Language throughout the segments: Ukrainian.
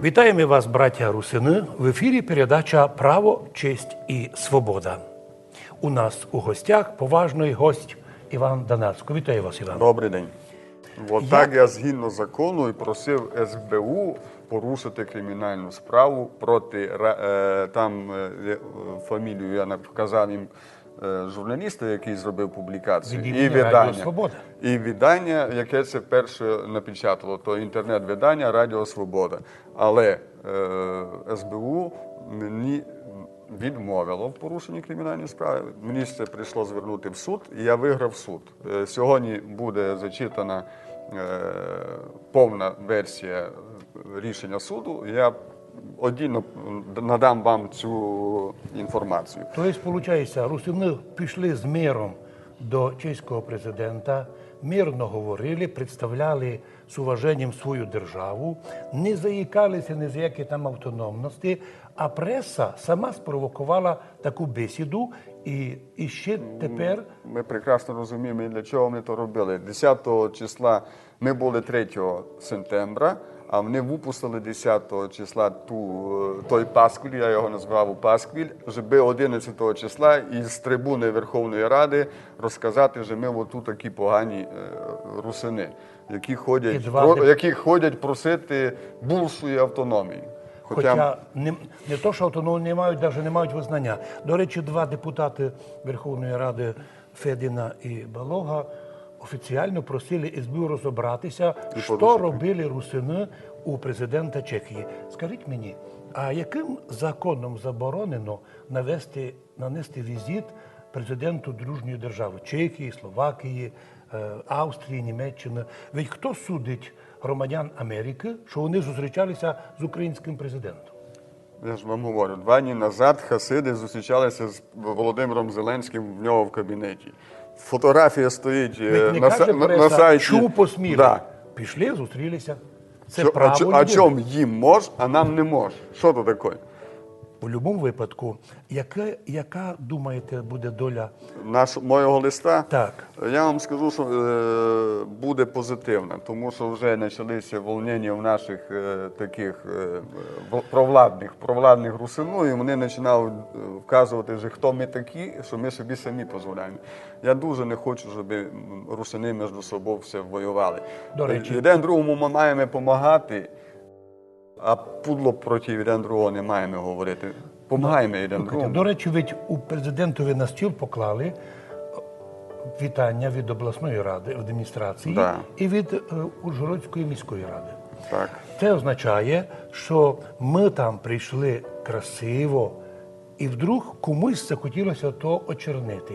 Вітаємо вас, браття русини. В ефірі передача «Право, честь і свобода». У нас у гостях поважний гость Іван Данацько. Вітаю вас, Іван. Добрий день. Так я згідно закону і просив СБУ порушити кримінальну справу проти, фамілію я вказав їм, журналіста, який зробив публікацію, і видання, яке це перше напечатало, то інтернет-видання Радіо Свобода. Але СБУ мені відмовило в порушенні кримінальної справи. Мені це прийшло звернути в суд, і я виграв суд. Сьогодні буде зачитана повна версія рішення суду. Я одійно надам вам цю інформацію. Тобто, виходить, русини пішли з миром до чеського президента, мирно говорили, представляли з уваженням свою державу, не заїкалися ні за які там автономності, а преса сама спровокувала таку бесіду і ще тепер... Ми прекрасно розуміємо, для чого вони то робили. 10 числа ми були 3 сентября, а вони випустили 10 числа той пасквіль, я його назвав пасквіль, щоб 11 числа із трибуни Верховної Ради розказати, що ми отут такі погані русини, які ходять просити більшої автономії. Хоча не то, що автономії не мають, навіть не мають визнання. До речі, 2 депутати Верховної Ради Федіна і Балога офіційно просили СБУ розібратися, що робили русини у президента Чехії. Скажіть мені, а яким законом заборонено нанести візит президенту дружньої держави Чехії, Словакії, Австрії, Німеччини? Ведь хто судить громадян Америки, що вони зустрічалися з українським президентом? Я ж вам говорю, 2 дні назад хасиди зустрічалися з Володимиром Зеленським в нього в кабінеті. Фотографія стоїть на сайті. Чому посміли? Да. Пішли, зустрілися. Це право людини. А чому їм мож, а нам не мож? Що то таке? У будь-якому випадку, яка, думаєте, буде доля моєго листа? Так. Я вам скажу, що буде позитивна, тому що вже почалися волнення в наших таких провладних русину, і вони починали вказувати, що хто ми такі, що ми собі самі дозволяємо. Я дуже не хочу, щоб русини між собою все воювали. До речі, один другому ми маємо допомагати, а пудло проти один другого не маємо говорити. Помагаємо один другому. До речі, ведь у президентові на стіл поклали вітання від обласної ради, адміністрації і від Ужгородської міської ради. Так. Це означає, що ми там прийшли красиво, і вдруг комусь захотілося то очернити.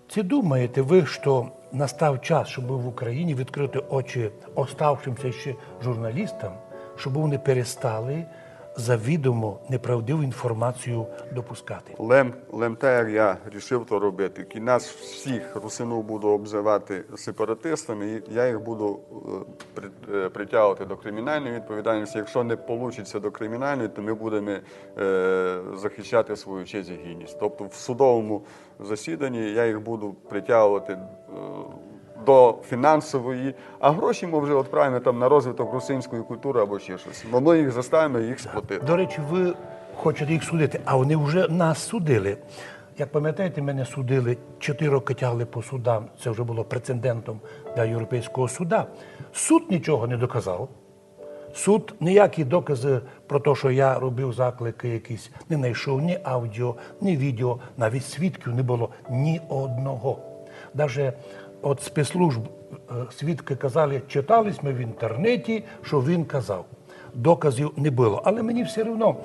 Чи думаєте ви, що настав час, щоб в Україні відкрити очі оставшимся ще журналістам, щоб вони перестали завідомо неправдиву інформацію допускати? Лемтер я вирішив то робити. І нас всіх русинів буду обзивати сепаратистами, і я їх буду притягувати до кримінальної відповідальності. Якщо не вийде до кримінальної, то ми будемо захищати свою честь і гідність. Тобто в судовому засіданні я їх буду притягувати до фінансової, а гроші ми вже відправимо там на розвиток русинської культури або ще щось. Бо ми їх заставимо їх сплатити. До речі, ви хочете їх судити, а вони вже нас судили. Як пам'ятаєте, мене судили, 4 роки тягли по судам, це вже було прецедентом для Європейського суда. Суд нічого не доказав. Суд ніякі докази про те, що я робив заклики якісь, не знайшов ні аудіо, ні відео, навіть свідків не було ні одного. Навіть от спецслужб свідки казали, читались ми в інтернеті, що він казав. Доказів не було. Але мені все одно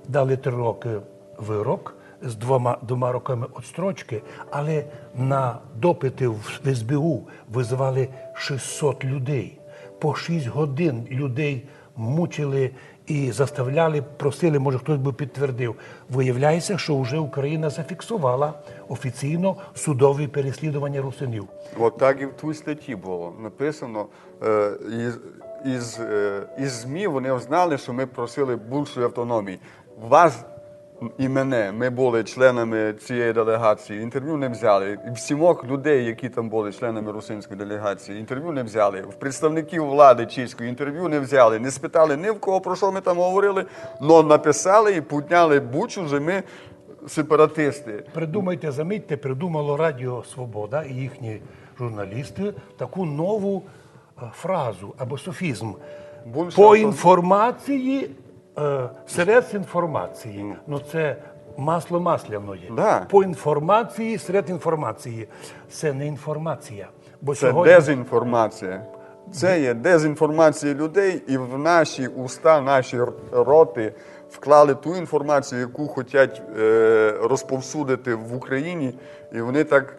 дали 3 роки вирок з 2 роками відстрочки, але на допити в СБУ визивали 600 людей. По 6 годин людей мучили і заставляли, просили, може хтось би підтвердив. Виявляється, що вже Україна зафіксувала офіційно судові переслідування русинів. От так і в тій статті було написано. Із ЗМІ вони знали, що ми просили більшої автономії. Вас і мене, ми були членами цієї делегації, інтерв'ю не взяли. І всімох людей, які там були членами русинської делегації, інтерв'ю не взяли. В представників влади чеської інтерв'ю не взяли. Не спитали ні в кого, про що ми там говорили, але написали і підняли бучу, що ми сепаратисти. Придумайте, замітьте, придумало Радіо Свобода і їхні журналісти таку нову фразу або софізм. По інформації, серед інформації. Ну це масло масляної. Да. По інформації, серед інформації. Це не інформація. Бо Це дезінформація. Це є дезінформація людей, і в наші уста, наші роти вклали ту інформацію, яку хочуть розповсюдити в Україні, і вони так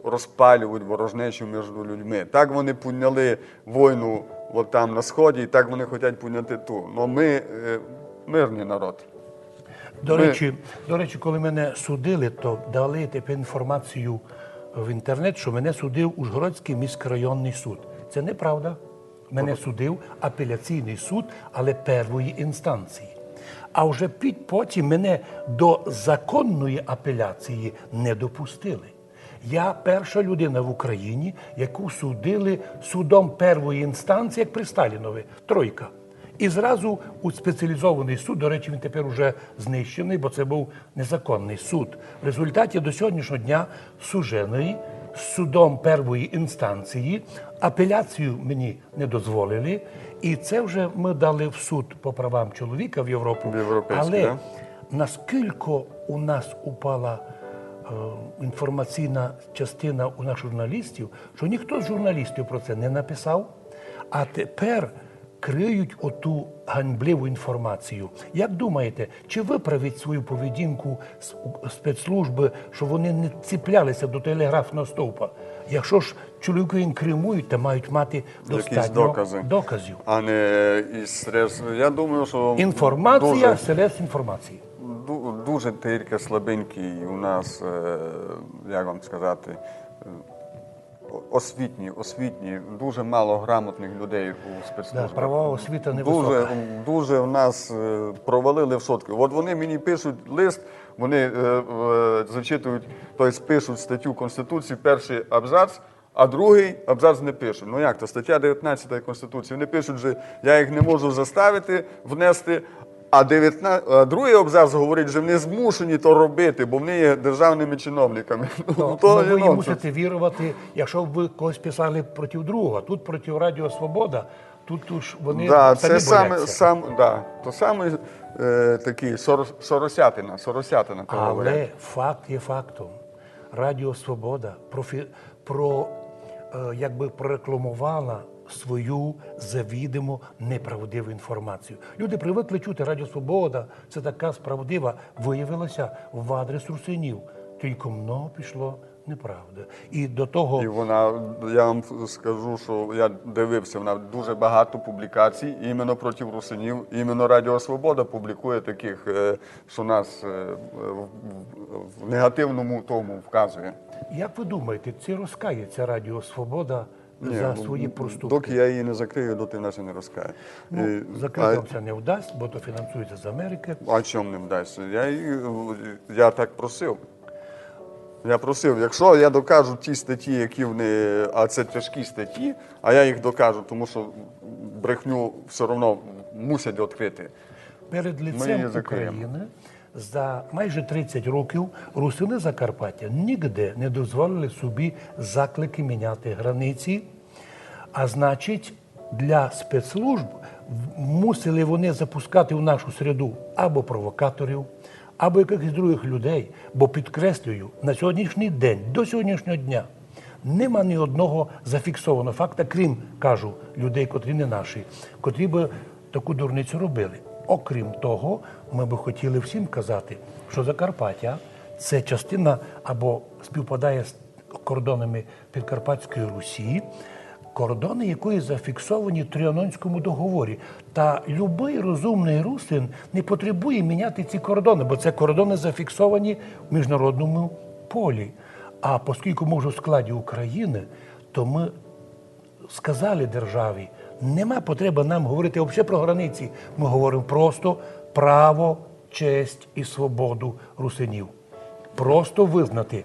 розпалюють ворожнечу між людьми. Так вони підняли війну от там на Сході, і так вони хочуть підняти ту. Но ми мирний народ. До речі, коли мене судили, то дали тепер інформацію в інтернет, що мене судив Ужгородський міськрайонний суд. Це неправда. Мене судив апеляційний суд, але першої інстанції. А вже потім мене до законної апеляції не допустили. Я перша людина в Україні, яку судили судом першої інстанції, як при Сталінові, тройка. І зразу у спеціалізований суд, до речі, він тепер уже знищений, бо це був незаконний суд. В результаті до сьогоднішнього дня сужений судом першої інстанції, апеляцію мені не дозволили, і це вже ми дали в суд по правам чоловіка в Європу. Але да? наскільки у нас упала інформаційна частина у наших журналістів, що ніхто з журналістів про це не написав, а тепер криють оту ганьбливу інформацію. Як думаєте, чи виправить свою поведінку спецслужби, що вони не ціплялися до телеграфного стовпа? Якщо ж чоловіки інкримують, то мають мати достатньо доказів. А не я думаю, що інформація серед інформації. Дуже тільки слабенький у нас, як вам сказати, освітні, дуже мало грамотних людей у спецслужбах. Да, правова освіта невисока. Дуже в нас провалили в сотки. От вони мені пишуть лист, вони зачитують, тобто пишуть статтю Конституції, перший абзац, а другий абзац не пишуть. Ну як то, стаття 19 Конституції. Вони пишуть, що я їх не можу заставити внести, а другий абзац говорить, що вони змушені то робити, бо вони є державними чиновниками. Ви мусите вірувати, якщо б ви когось писали проти другого. Тут проти Радіо Свобода, тут ж вони самі бояться. То саме такий соросятина. Але факт є фактом. Радіо Свобода якби прорекламувала свою завідомо неправдиву інформацію. Люди привикли чути Радіо Свобода, це така справдива, виявилося в адрес русинів. Тільки много пішло неправда. І до того... І вона, я вам скажу, що я дивився, вона дуже багато публікацій іменно проти русинів. Іменно Радіо Свобода публікує таких, що нас в негативному тому вказує. Як ви думаєте, чи розкається Радіо Свобода за свої проступки? Доки я її не закрию, доти нас і не розкає. Закрити вам це не вдасть, бо то фінансується з Америки. А чому не вдасться? Я так просив. Я просив, якщо я докажу ті статті, які вони, а це тяжкі статті, а я їх докажу, тому що брехню все одно мусять відкрити. Перед лицем України за майже 30 років русини Закарпаття ніде не дозволили собі заклики міняти границі, а значить, для спецслужб мусили вони запускати в нашу середу або провокаторів, або якихось других людей, бо, підкреслюю, на сьогоднішній день, до сьогоднішнього дня, нема ні одного зафіксованого факта, крім, кажу, людей, котрі не наші, котрі би таку дурницю робили. Окрім того, ми би хотіли всім казати, що Закарпаття – це частина або співпадає з кордонами Підкарпатської Русі, кордони якої зафіксовані в Тріанонському договорі. Та любий розумний русин не потребує міняти ці кордони, бо це кордони зафіксовані в міжнародному полі. А оскільки ми вже в складі України, то ми сказали державі, нема потреби нам говорити взагалі про границі. Ми говоримо просто право честь і свободу русинів. Просто визнати,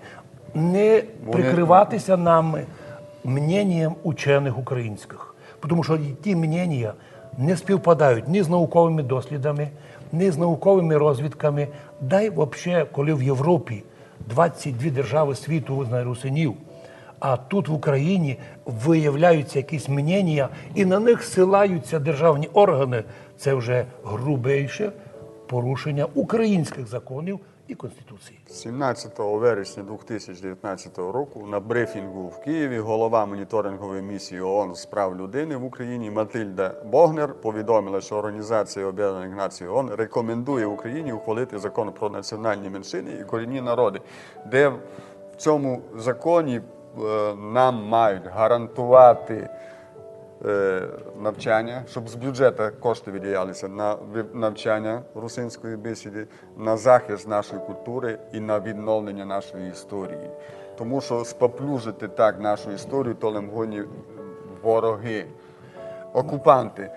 не прикриватися нами мненням учених українських. Тому що ті мнення не співпадають ні з науковими дослідами, ні з науковими розвідками. Дай взагалі, коли в Європі 22 держави світу визнає русинів, а тут в Україні виявляються якісь мнення і на них ссилаються державні органи, це вже грубейше порушення українських законів і Конституції. 17 вересня 2019 року на брифінгу в Києві голова моніторингової місії ООН з прав людини в Україні Матильда Богнер повідомила, що Організація Об'єднаних Націй ООН рекомендує Україні ухвалити закон про національні меншини і корінні народи, де в цьому законі нам мають гарантувати навчання, щоб з бюджету кошти виділялися на навчання русинської бесіди, на захист нашої культури і на відновлення нашої історії. Тому що споплюжити так нашу історію, то нам гоні вороги, окупанти.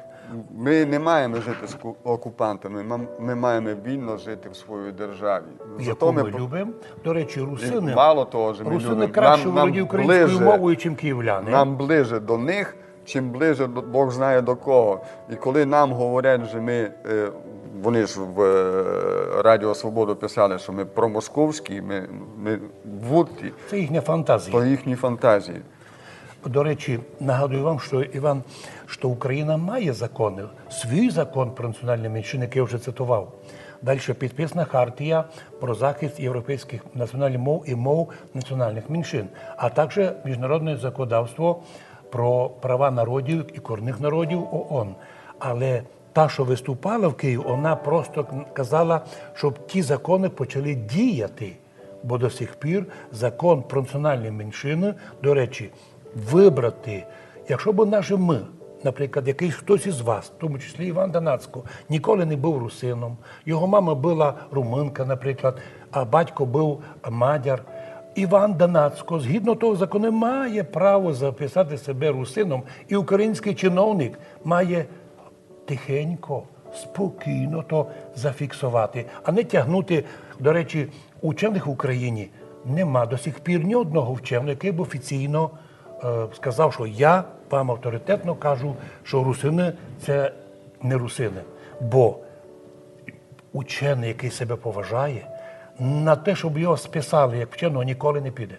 Ми не маємо жити з окупантами, ми маємо вільно жити в своїй державі. Яку ми любимо. До речі, русини, мало того, що ми русини любимо. краще володіють українською мовою, ніж київляни. Нам ближе до них, чим ближе Бог знає до кого. І коли нам говорять, що ми, вони ж в Радіо Свободу писали, що ми промосковські, ми вудки, Це їхня фантазія. то їхні фантазії. До речі, нагадую вам, що Іван, що Україна має закони, свій закон про національні меншини, який я вже цитував. Далі підписана хартія про захист європейських національних мов і мов національних меншин, а також міжнародне законодавство про права народів і корінних народів ООН. Але та, що виступала в Києві, вона просто казала, щоб ті закони почали діяти. Бо до сих пір закон про національні меншини, до речі, вибрати, якщо б наші ми, наприклад, якийсь хтось із вас, в тому числі Іван Донацько, ніколи не був русином, його мама була румунка, наприклад, а батько був мадяр. Іван Донацько, згідно того закону, має право записати себе русином, і український чиновник має тихенько, спокійно то зафіксувати, а не тягнути. До речі, учених в Україні нема до сих пір ні одного вченого, який б офіційно сказав, що я вам авторитетно кажу, що русини – це не русини. Бо учений, який себе поважає, на те, щоб його списали як вченого, ніколи не піде.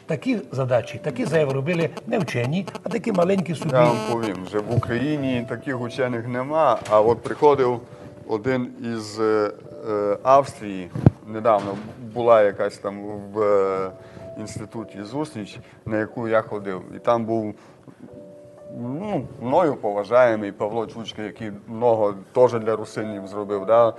Такі задачі, такі заяви робили не вчені, а такі маленькі собі. Я вам повім, що в Україні таких учених нема, а от приходив один із Австрії, недавно була якась там в інституті зустріч, на яку я ходив, і там був мною поважаємий Павло Чучка, який много теж для русинів зробив, да?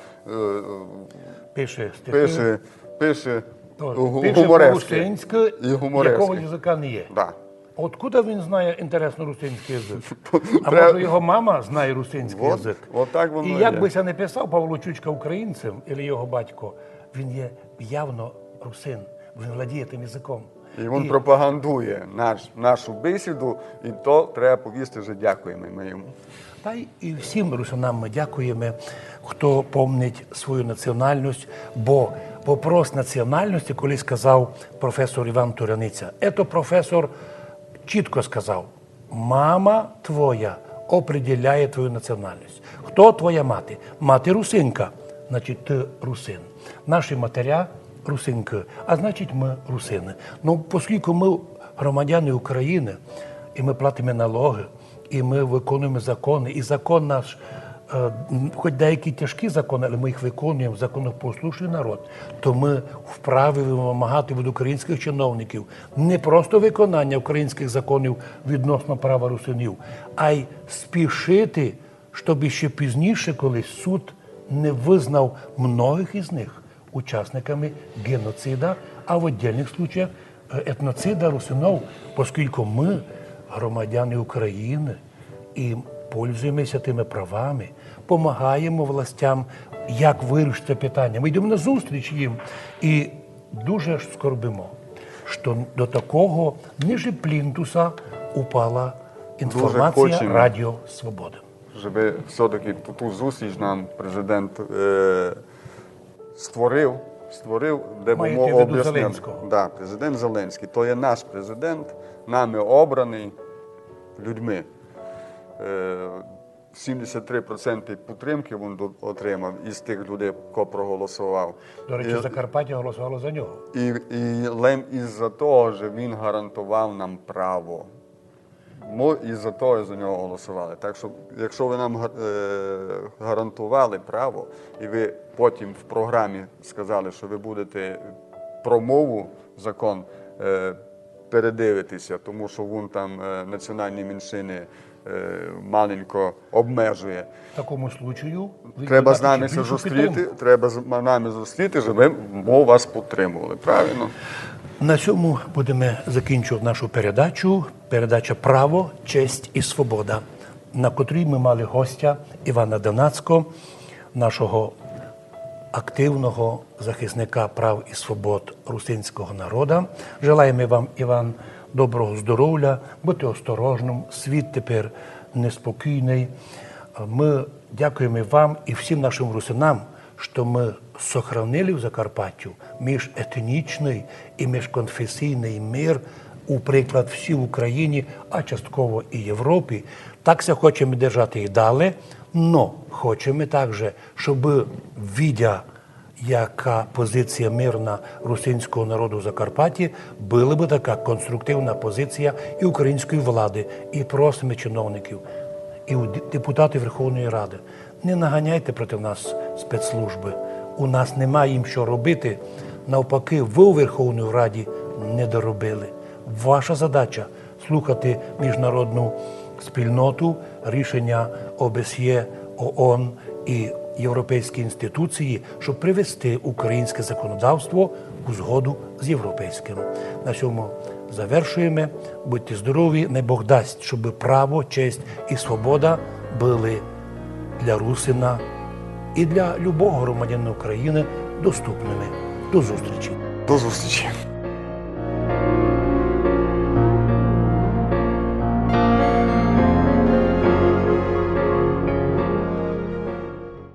Пише стихи. Пише Пише гуморески. по-русинськи, І гуморески. якого язика не є. Да. Откуда він знає інтересно русинський язик? А Треба- може його мама знає русинський От- язик? от так воно І є. як би це не писав Павло Чучка українцем, або його батько, він є явно русин, він владіє тим язиком. І він пропагандує нашу бесіду, і то треба повісти, що дякуємо ми йому. Та й і всім русинам ми дякуємо, хто помнить свою національність, бо вопрос національності, коли сказав професор Іван Туряниця, це професор чітко сказав, мама твоя определяє твою національність. Хто твоя мати? Мати русинка, значить ти русин. Наші матеря русинки, а значить ми русини. Ну, оскільки ми громадяни України, і ми платимо налоги, і ми виконуємо закони, і закон наш, хоч деякі тяжкі закони, але ми їх виконуємо, законопослушний народ, то ми вправі вимагати від українських чиновників не просто виконання українських законів відносно права русинів, а й спішити, щоб ще пізніше колись суд не визнав многих із них учасниками геноцида, а в віддільних случаях етноцида русинов, оскільки ми громадяни України і пользуємося тими правами, допомагаємо властям, як вирішити це питання. Ми йдемо на зустріч їм і дуже скорбимо, що до такого ниже плінтуса упала інформація хочемо. Радіо Свобода. Щоб все-таки ту зустріч нам президент створив, де би Маєте в мов виду об'яснив. Зеленського? Да, президент Зеленський. То є наш президент, нами обраний людьми. 73% підтримки він отримав із тих людей, хто проголосував. До речі, Закарпаття голосувало за нього. І лем із-за того, що він гарантував нам право. Ми із-за того за нього голосували. Так що, якщо ви нам гарантували право, і ви потім в програмі сказали, що ви будете про мову закон передивитися, тому що він там національні меншини маленько обмежує. В такому случаю ви Треба з додати нами ще це більшу зустріти, підтримку. треба з нами зустріти, щоб ми вас підтримували. Правильно? На цьому будемо закінчувати нашу передачу. Передача «Право, честь і свобода», на котрій ми мали гостя Івана Донацького, нашого активного захисника прав і свобод русинського народу. Желаємо вам, Іван, доброго здоров'я, будьте осторожним, світ тепер неспокійний. Ми дякуємо вам і всім нашим русинам, що ми сохранили в Закарпаттю міжетнічний і міжконфесійний мир, у приклад всій Україні, а частково і Європі. Так ся хочемо держати і далі, но хочемо також, щоб, видя, яка позиція мирна русинського народу в Закарпатті, була б така конструктивна позиція і української влади, і просимо чиновників, і депутатів Верховної Ради. Не наганяйте проти нас спецслужби. У нас немає їм що робити. Навпаки, ви у Верховній Раді не доробили. Ваша задача – слухати міжнародну спільноту, рішення ОБСЄ, ООН і європейські інституції, щоб привести українське законодавство у згоду з європейським. На цьому завершуємо. Будьте здорові, не Бог дасть, щоб право, честь і свобода були для русина і для любого громадянина України доступними. До зустрічі. До зустрічі.